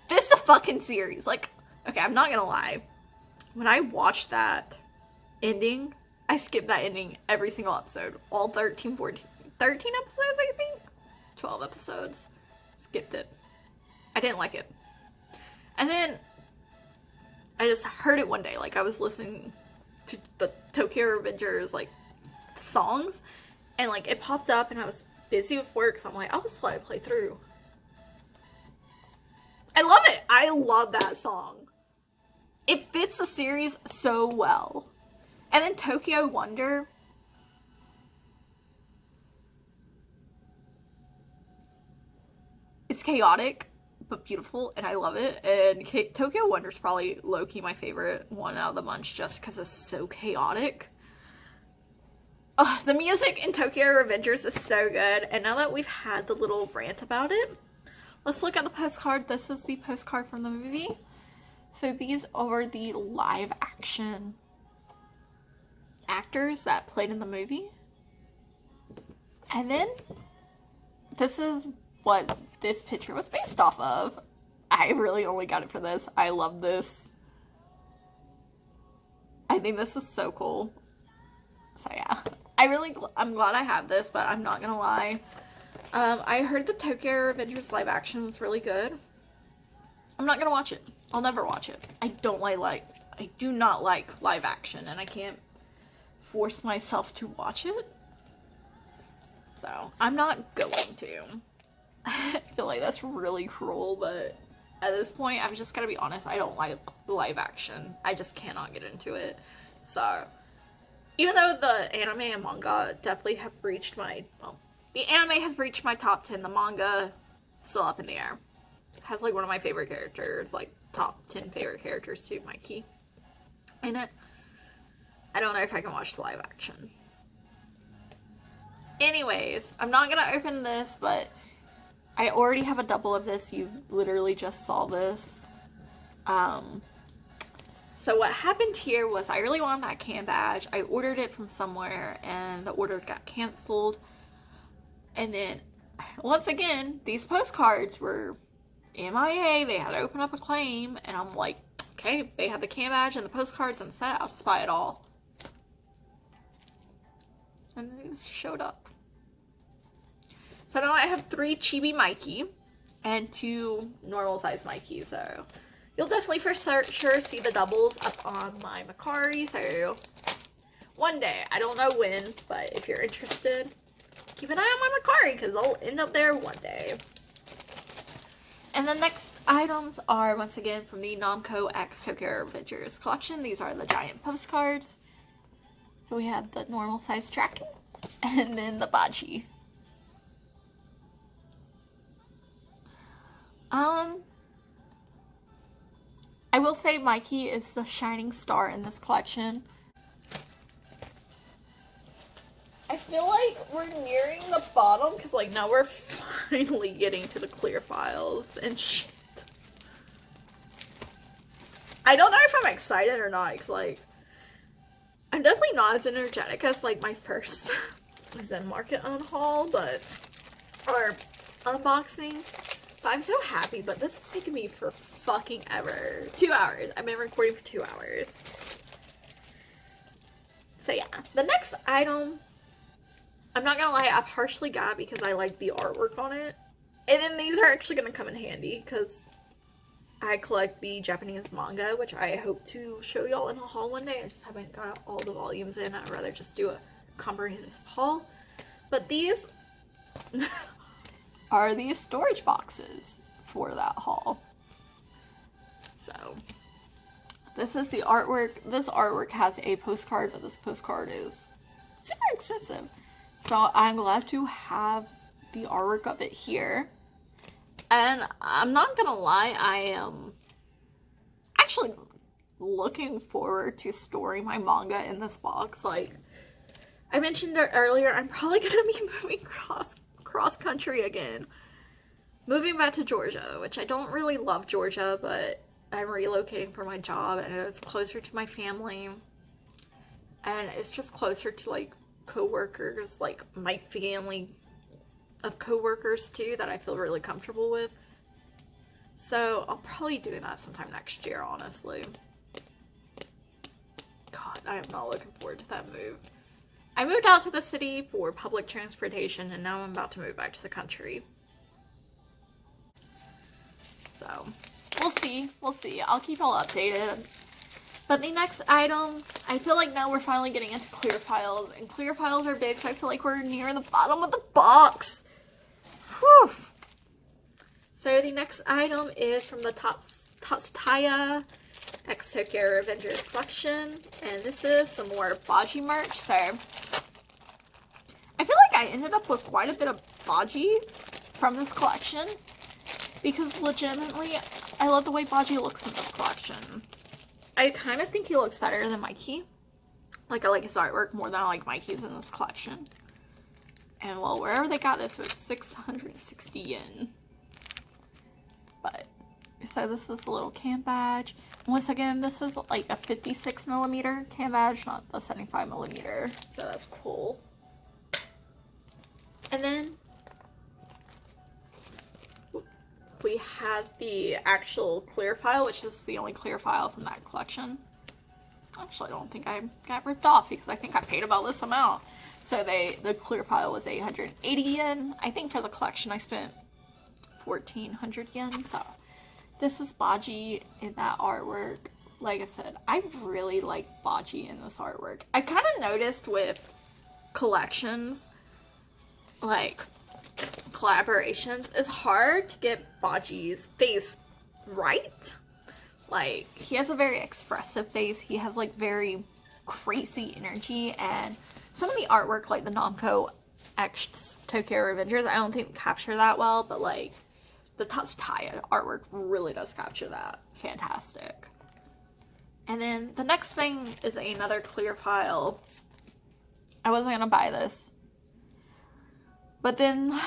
Fits the fucking series. Like, okay, I'm not gonna lie. When I watched that ending, I skipped that ending every single episode. All 13, 14, 13 episodes, I think? 12 episodes. Skipped it. I didn't like it. And then I just heard it one day. Like, I was listening to the Tokyo Avengers, like, songs. And, like, it popped up and I was busy with work. So I'm like, I'll just let it play through. I love it. I love that song. It fits the series so well. And then Tokyo Wonder. It's chaotic, but beautiful, and I love it. And Tokyo Wonder is probably low-key my favorite one out of the bunch just because it's so chaotic. The music in Tokyo Revengers is so good. And now that we've had the little rant about it, let's look at the postcard. This is the postcard from the movie. So these are the live action actors that played in the movie. And then this is what this picture was based off of. I really only got it for this. I love this. I think this is so cool. So yeah, I'm glad I have this, but I'm not gonna lie. I heard the Tokyo Revengers live action was really good. I'm not gonna watch it. I'll never watch it. I do not like live action, and I can't force myself to watch it. So I'm not going to. I feel like that's really cruel, but at this point, I've just gotta be honest. I don't like live action. I just cannot get into it. So, even though the anime and manga definitely have reached my, well, the anime has reached my top 10, the manga still up in the air. Has like one of my favorite characters, like top 10 favorite characters too, Mikey, in it. I don't know if I can watch the live action. Anyways, I'm not gonna open this, but I already have a double of this. You literally just saw this. So what happened here was I really wanted that can badge. I ordered it from somewhere and the order got canceled. And then, once again, these postcards were MIA. They had to open up a claim. And I'm like, okay, they had the can badge and the postcards and the set. I'll just buy it all. And these showed up. So now I have 3 chibi Mikey and 2 normal size Mikey. So you'll definitely for sure see the doubles up on my Macari. So one day, I don't know when, but if you're interested, keep an eye on my Macari because I'll end up there one day. And the next items are once again from the Namco X Tokyo Avengers collection. These are the giant postcards. So we have the normal size tracking and then the baji. I will say Mikey is the shining star in this collection. I feel like we're nearing the bottom because like now we're finally getting to the clear files and shit. I don't know if I'm excited or not because like I'm definitely not as energetic as like my first Zen Market unhaul, but or unboxing. But I'm so happy, but this is taking me for fucking ever. 2 hours. I've been recording for 2 hours. So yeah, the next item, I'm not gonna lie, I partially got because I like the artwork on it. And then these are actually gonna come in handy because I collect the Japanese manga, which I hope to show y'all in a haul one day. I just haven't got all the volumes in. I'd rather just do a comprehensive haul. But these are these storage boxes for that haul. So this is the artwork. This artwork has a postcard, but this postcard is super expensive. So I'm glad to have the artwork of it here. And I'm not gonna lie, I am actually looking forward to storing my manga in this box. Like I mentioned earlier, I'm probably gonna be moving cross country again. Moving back to Georgia, which I don't really love Georgia, but I'm relocating for my job and it's closer to my family. And it's just closer to like co-workers, like my family of co-workers too, that I feel really comfortable with. So I'll probably do that sometime next year, honestly. God, I am not looking forward to that move. I moved out to the city for public transportation, and now I'm about to move back to the country. So, we'll see. We'll see. I'll keep y'all updated. But the next item, I feel like now we're finally getting into clear files. And clear files are big, so I feel like we're near the bottom of the box. Whew. So the next item is from the Tatsutaya Postcard Avengers collection. And this is some more Baji merch. So I feel like I ended up with quite a bit of Baji from this collection. Because legitimately, I love the way Baji looks in this collection. I kind of think he looks better than Mikey. Like, I like his artwork more than I like Mikey's in this collection. And, well, wherever they got this was 660 yen. But, so this is a little cam badge. Once again, this is like a 56mm cam badge, not the 75mm. So that's cool. And then we have the actual clear file, which is the only clear file from that collection. Actually, I don't think I got ripped off because I think I paid about this amount. So the clear file was 880 yen. I think for the collection I spent 1400 yen. So this is Baji in that artwork. Like I said, I really like Baji in this artwork. I kind of noticed with collections, like collaborations, it's hard to get Baji's face right. Like, he has a very expressive face. He has like very crazy energy, and some of the artwork, like the Namco X Tokyo Avengers, I don't think capture that well, but like the Tatsutaya artwork really does capture that. Fantastic. And then the next thing is another clear file. I wasn't gonna buy this, but then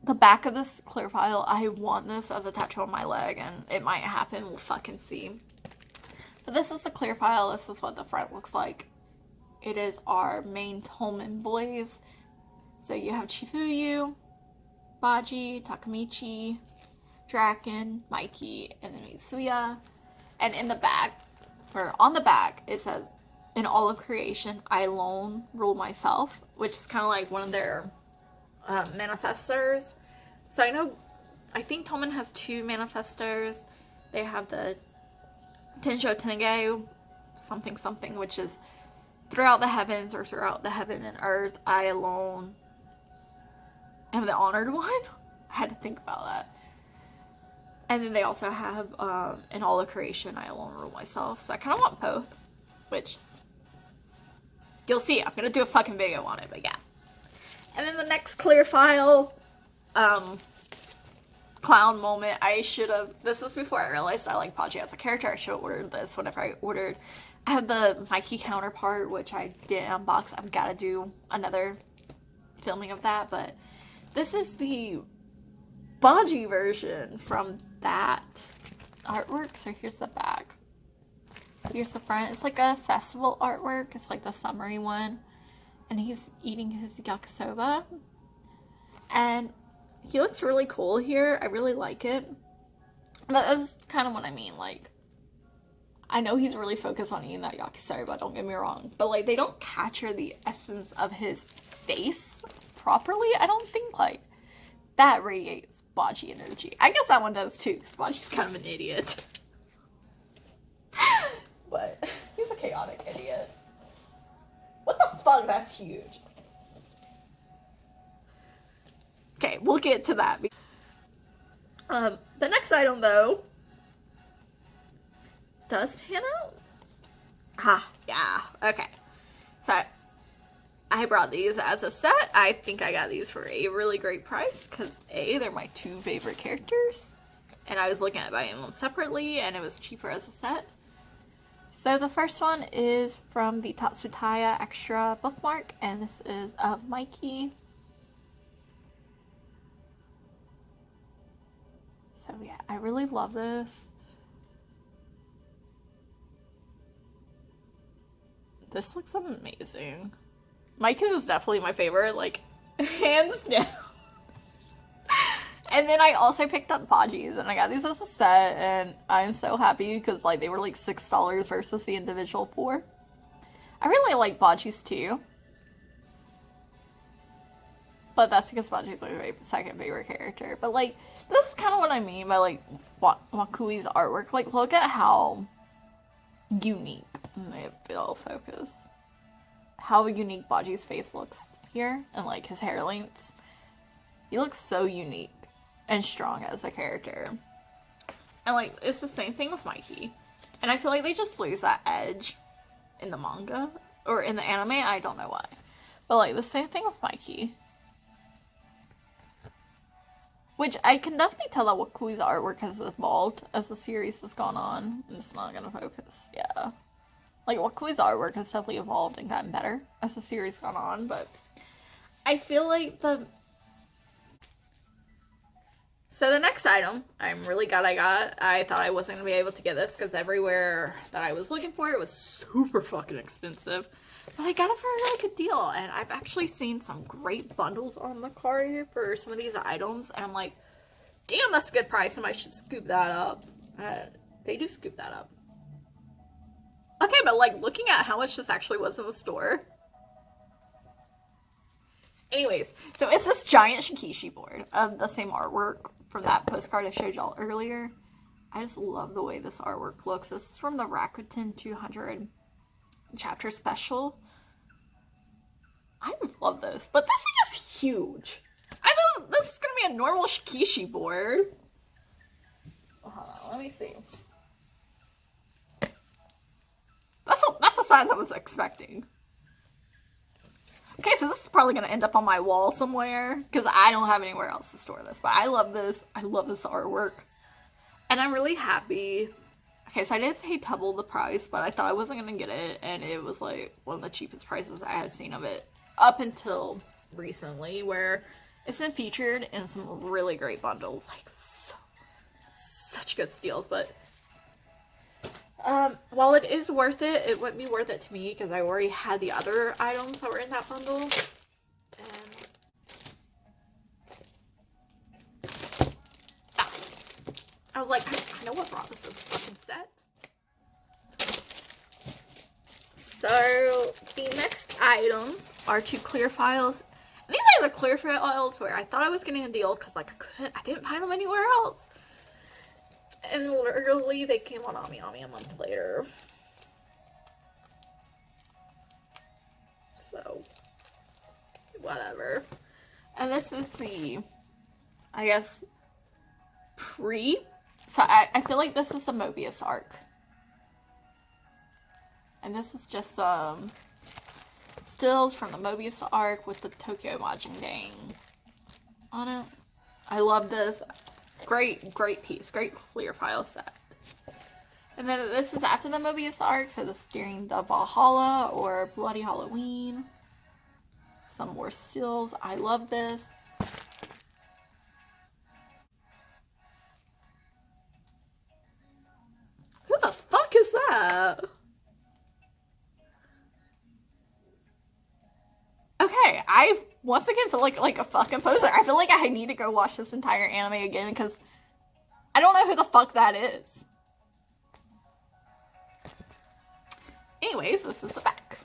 the back of this clear file, I want this as a tattoo on my leg, and it might happen. We'll fucking see. But this is the clear file. This is what the front looks like. It is our main Tolman boys. So you have Chifuyu, Baji, Takamichi, Draken, Mikey, and then Mitsuya. And in the back, or on the back, it says, "In all of creation, I alone rule myself," which is kind of like one of their manifestors. So I think Tolman has two manifestors. They have the Tensho Tenge something something, which is throughout the heavens, or throughout the heaven and earth, I alone am the honored one. I had to think about that. And then they also have in all of creation, I alone rule myself. So I kind of want both, which you'll see. I'm gonna do a fucking video on it, but yeah. And then the next clear file, clown moment. I should have, this is before I realized I like Baji as a character. I should have ordered this whenever I ordered. I have the Mikey counterpart, which I didn't unbox. I've got to do another filming of that, but this is the Baji version from that artwork. So here's the back. Here's the front. It's like a festival artwork. It's like the summery one. And he's eating his yakisoba. And he looks really cool here. I really like it. That is kind of what I mean. Like, I know he's really focused on eating that yakisoba, don't get me wrong. But, like, they don't capture the essence of his face properly. I don't think, like, that radiates Baji energy. I guess that one does, too, because Baji's kind of an idiot. But he's a chaotic idiot. What the fuck? That's huge. Okay, we'll get to that. The next item, though, does pan out. Ah, yeah. Okay. So, I brought these as a set. I think I got these for a really great price because, A, they're my two favorite characters. And I was looking at buying them separately, and it was cheaper as a set. So the first one is from the Tatsutaya Extra bookmark, and this is of Mikey. So yeah, I really love this. This looks amazing. Mikey's is definitely my favorite, like, hands down. And then I also picked up Baji's, and I got these as a set, and I'm so happy because, like, they were like $6 versus the individual $4. I really like Baji's too. But that's because Spongy's my second favorite character. But, like, this is kind of what I mean by, like, Wakui's artwork. Like, look at how unique, it'll focus, how unique Baji's face looks here, and, like, his hair lengths. He looks so unique and strong as a character. And, like, it's the same thing with Mikey. And I feel like they just lose that edge in the manga. Or in the anime, I don't know why. But, like, the same thing with Mikey. Which, I can definitely tell that Wakui's artwork has evolved as the series has gone on. And it's not gonna focus, yeah. Like, Wakui's artwork has definitely evolved and gotten better as the series gone on, but I feel like So the next item, I'm really glad I got. I thought I wasn't going to be able to get this because everywhere that I was looking for it was super fucking expensive. But I got it for a really good deal, and I've actually seen some great bundles on the card for some of these items, and I'm like, damn, that's a good price, and I should scoop that up. They do scoop that up. Okay, but like, looking at how much this actually was in the store. Anyways, so it's this giant Shikishi board of the same artwork from that postcard I showed y'all earlier. I just love the way this artwork looks. This is from the Rakuten 200 chapter special. I love this, but this thing is huge. I thought this is gonna be a normal Shikishi board. Hold on, let me see. That's the size I was expecting. Okay, so this is probably going to end up on my wall somewhere, because I don't have anywhere else to store this. But I love this. I love this artwork. And I'm really happy. Okay, so I did pay double the price, but I thought I wasn't going to get it. And it was like one of the cheapest prices I had seen of it up until recently, where it's been featured in some really great bundles. Like, such good steals, but while it is worth it, it wouldn't be worth it to me because I already had the other items that were in that bundle. And I was like, I know what brought this fucking set. So the next items are two clear files. And these are the clear files where I thought I was getting a deal because like I didn't find them anywhere else. And literally, they came on Ami Ami a month later. So, whatever. And this is the, I guess, So I feel like this is the Mobius arc. And this is just some stills from the Mobius arc with the Tokyo Majin Gang on it. I love this. Great piece. Great clear file set. And then this is after the Mobius arc, so this is during the Valhalla or Bloody Halloween. Some more stills. I love this. Who the fuck is that? Okay, I once again feel like a fucking poser. I feel like I need to go watch this entire anime again because I don't know who the fuck that is. Anyways, this is the back.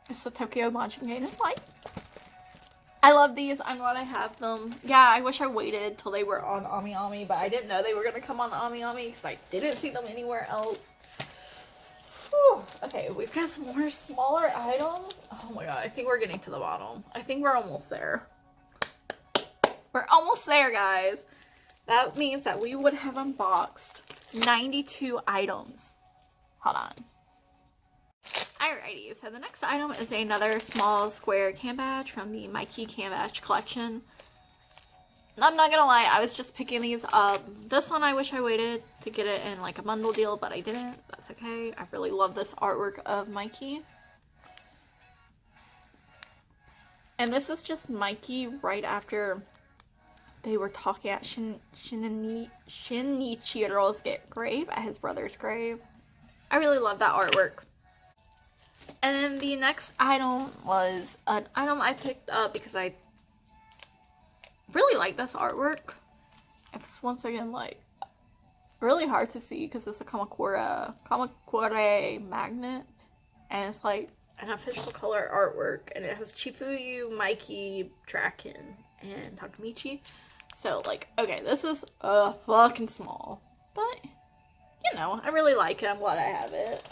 It's the Tokyo Majin Gang Light. I love these. I'm glad I have them. Yeah, I wish I waited till they were on Ami Ami, but I didn't know they were going to come on Ami Ami because I didn't see them anywhere else. Whew. Okay, we've got some more smaller items. Oh my god, I think we're getting to the bottom. I think we're almost there. We're almost there, guys. That means that we would have unboxed 92 items. Hold on. Alrighty, so the next item is another small square cam badge from the Mikey cam badge collection. I'm not gonna lie, I was just picking these up. This one I wish I waited to get it in like a bundle deal, but I didn't. That's okay. I really love this artwork of Mikey. And this is just Mikey right after they were talking at Shinichiro's grave, at his brother's grave. I really love that artwork. And then the next item was an item I picked up because I really like this artwork. It's once again like really hard to see because it's a Kamakura magnet, and it's like an official color artwork, and it has Chifuyu, Mikey, Draken, and Takamichi. So, like, okay, this is fucking small. But, you know, I really like it. I'm glad I have it.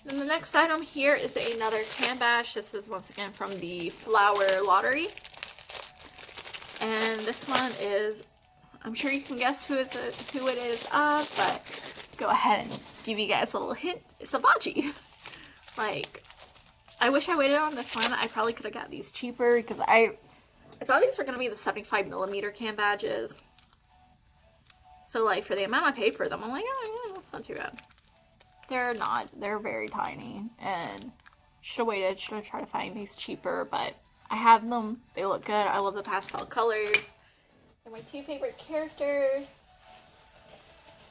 Then the next item here is another can bash. This is once again from the Flower Lottery. And this one is, I'm sure you can guess who it is of, but go ahead and give you guys a little hint. It's a Baji. Like, I wish I waited on this one. I probably could have got these cheaper because I thought these were going to be the 75mm can badges. So, like, for the amount I paid for them, I'm like, oh, yeah, that's not too bad. They're not. They're very tiny. And should have waited. Should have tried to find these cheaper. But I have them. They look good. I love the pastel colors. They're my two favorite characters.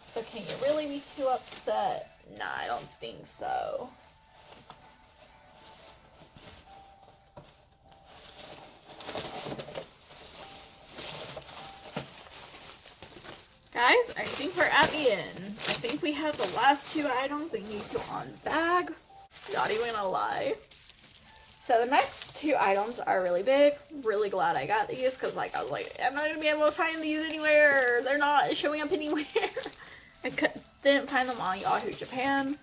So can you really be too upset? Nah, I don't think so. Guys, I think we're at the end. I think we have the last two items we need to unbag. Not even gonna lie. So the next two items are really big. Really glad I got these because, like, I was like, I'm not gonna be able to find these anywhere. They're not showing up anywhere. I didn't find them on Yahoo Japan.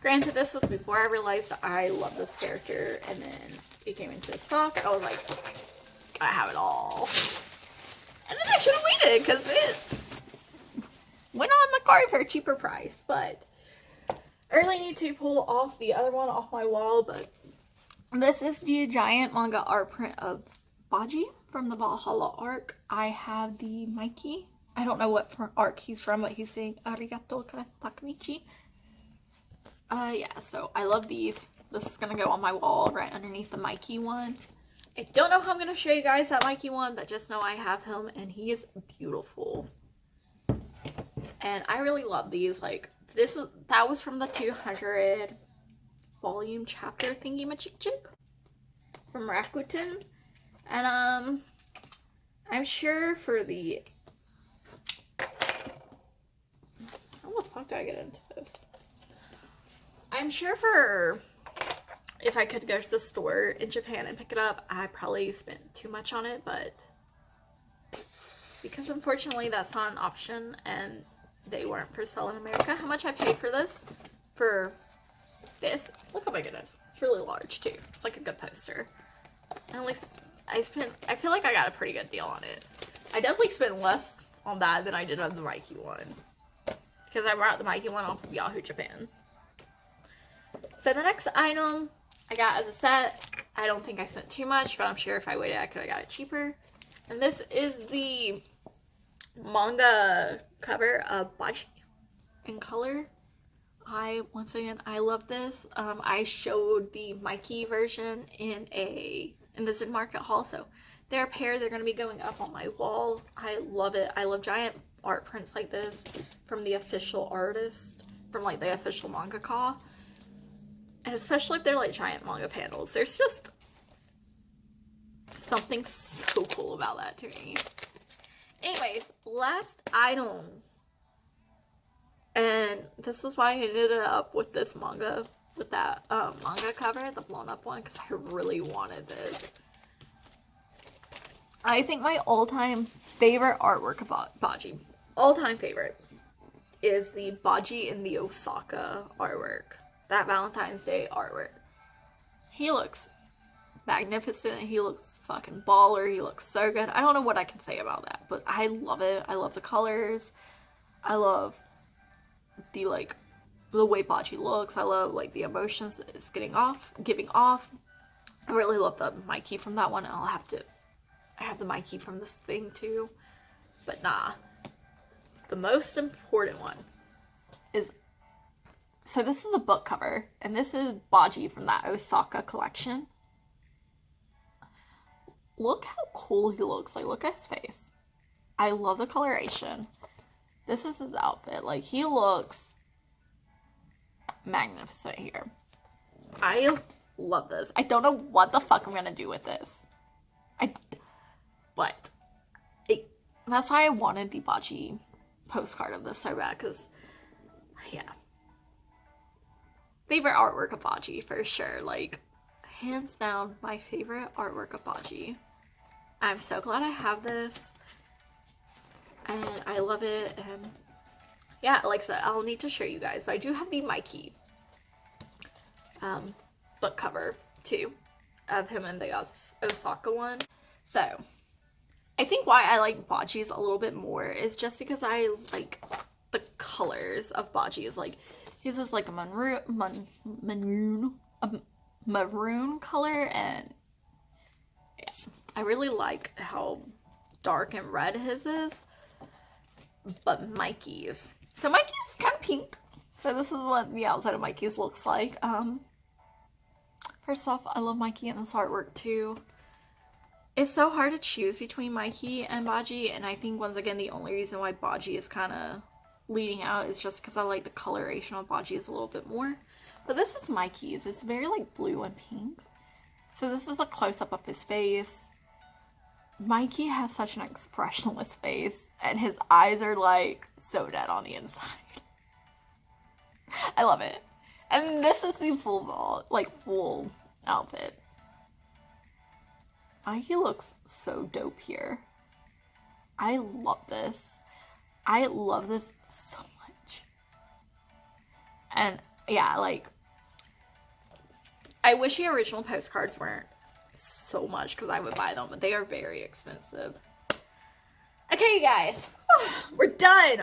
Granted, this was before I realized I love this character, and then it came into stock. I was like, I have it all. And then I should have waited because it went on Macari for a cheaper price. But I really need to pull off the other one off my wall. But this is the giant manga art print of Baji from the Valhalla arc. I have the Mikey. I don't know what arc he's from, but he's saying Arigato Takamichi. Yeah, so I love these. This is gonna go on my wall right underneath the Mikey one. I don't know how I'm gonna show you guys that Mikey one, but just know I have him and he is beautiful. And I really love these. Like, that was from the 200 volume chapter thingy majig from Rakuten. And I'm sure for the, how the fuck did I get into this? I'm sure for, if I could go to the store in Japan and pick it up, I probably spent too much on it, but because unfortunately that's not an option and they weren't for sale in America. How much I paid for this? For this? Look how big it is. It's really large too. It's like a good poster. And at least I feel like I got a pretty good deal on it. I definitely spent less on that than I did on the Mikey one. Because I brought the Mikey one off of Yahoo Japan. So the next item I got as a set. I don't think I spent too much, but I'm sure if I waited I could have got it cheaper. And this is the manga cover of Baji in color. Once again, I love this. I showed the Mikey version in the Zen Market haul, so they're a pair. They're going to be going up on my wall. I love it. I love giant art prints like this from the official artist, from like the official mangaka. And especially if they're like giant manga panels. There's just something so cool about that to me. Anyways, last item. And this is why I ended up with this manga, with that manga cover, the blown up one, because I really wanted this. I think my all-time favorite artwork about Baji, all-time favorite, is the Baji in the Osaka artwork. That Valentine's Day artwork. He looks magnificent. He looks fucking baller. He looks so good. I don't know what I can say about that, but I love it. I love the colors. I love the way Baji looks. I love like the emotions that it's giving off. I really love the Mikey from that one. I have the Mikey from this thing too. But nah. The most important one is, so this is a book cover, and this is Baji from that Osaka collection. Look how cool he looks. Like, look at his face. I love the coloration. This is his outfit. Like, he looks magnificent here. I love this. I don't know what the fuck I'm gonna do with this. That's why I wanted the Baji postcard of this so bad, because, yeah. Favorite artwork of Baji, for sure. Like, hands down my favorite artwork of Baji. I'm so glad I have this, and I love it. And yeah, like I said, I'll need to show you guys, but I do have the Mikey book cover too of him and the Osaka one. So I think why I like Baji's a little bit more is just because I like the colors of Baji's. Like his is like a maroon color, and yeah, I really like how dark and red his is. But Mikey's, so Mikey's kind of pink. So this is what the outside of Mikey's looks like. First off, I love Mikey and this artwork too. It's so hard to choose between Mikey and Baji, and I think once again the only reason why Baji is kind of leading out is just because I like the coloration of Baji's a little bit more. But this is Mikey's. It's very like blue and pink. So this is a close-up of his face. Mikey has such an expressionless face, and his eyes are like so dead on the inside. I love it. And this is the full outfit. Mikey looks so dope here. I love this. I love this so much. And yeah, like, I wish the original postcards weren't so much because I would buy them, but they are very expensive. Okay, you guys, we're done